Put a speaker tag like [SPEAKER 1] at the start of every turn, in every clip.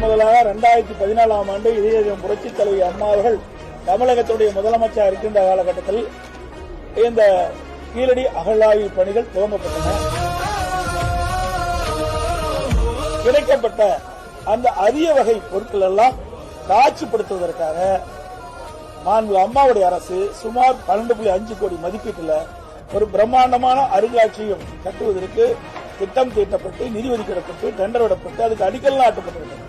[SPEAKER 1] முதலாக 2014ஆம் ஆண்டு இதய புரட்சித் தலைவி அம்மா அவர்கள் தமிழகத்துடைய முதலமைச்சர் இருக்கின்ற காலகட்டத்தில் இந்த கீழடி அகழாய்வு பணிகள் துவங்கப்பட்டன. கிடைக்கப்பட்ட அந்த அரிய வகை பொருட்கள் எல்லாம் காட்சிப்படுத்துவதற்காக மாண்பு அம்மாவுடைய அரசு சுமார் 12.5 கோடி மதிப்பீட்டில் ஒரு பிரம்மாண்டமான அருங்காட்சியகம் கட்டுவதற்கு திட்டம் தீட்டப்பட்டு நிதி ஒதுக்கிடப்பட்டு டெண்டர் விடப்பட்டு அதுக்கு அடிக்கல் நாட்டப்பட்டிருக்கிறது.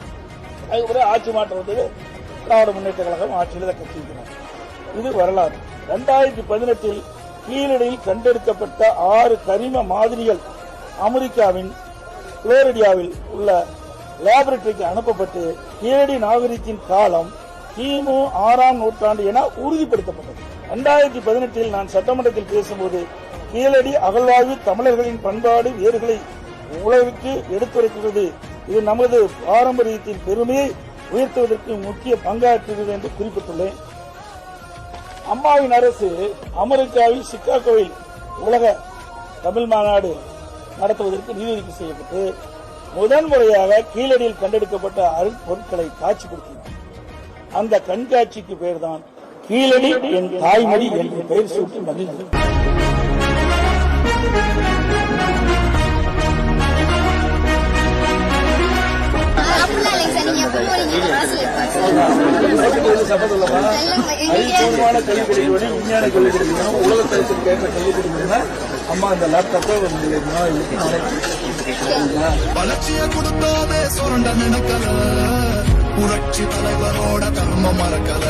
[SPEAKER 1] அதுக்கப்புறம் ஆட்சி மாற்றம் வந்தது திராவிட முன்னேற்ற கழகம் ஆட்சியில் கட்சிக்கிறார். இது வரலாறு. 2018 கீழடியில் கண்டெடுக்கப்பட்ட 6 கரிம மாதிரிகள் அமெரிக்காவின் புளோரிடாவில் உள்ள லேபரட்டரிக்கு அனுப்பப்பட்டு கீழடி நாகரிகத்தின் காலம் கிமு 6ஆம் நூற்றாண்டு என உறுதிப்படுத்தப்பட்டது. 2018 நான் சட்டமன்றத்தில் பேசும்போது கீழடி அகழ்வாய்வு தமிழர்களின் பண்பாடு வேர்களை உலகிற்கு எடுத்துரைக்கிறது, இது நமது பாரம்பரியத்தின் பெருமையை உயர்த்துவதற்கு முக்கிய பங்காற்றுகிறது என்று குறிப்பிட்டுள்ளேன். அம்மாவின் அரசு அமெரிக்காவில் சிகாகோவில் உலக தமிழ் மாநாடு நடத்துவதற்கு நிதி ஒதுக்கீடு செய்யப்பட்டு முதன்முறையாக கீழடியில் கண்டெடுக்கப்பட்ட அருட்பொருட்களை காட்சிப்படுத்தினார். அந்த கண்காட்சிக்கு பெயர்தான் கீழடி என் தாய்மொழி என்று பெயர் சூட்டி மகிழ்ந்தது. அறிவுபூர்வமான கல்வி கொடுக்கணும், விஞ்ஞான கல்வி கொடுக்கணும், உலகத்தரத்திற்கு ஏற்ற கல்வி கொடுக்கணும். அம்மா இந்த லேப்டாப்பை
[SPEAKER 2] வளர்ச்சிய கொடுத்தோமே சுரண்ட நினைக்கல, புரட்சி தலைவரோட கர்ம மறக்கல,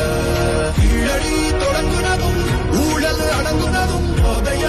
[SPEAKER 2] கீழடி தொடங்குனதும் ஊழல் அடங்குனதும் போதைய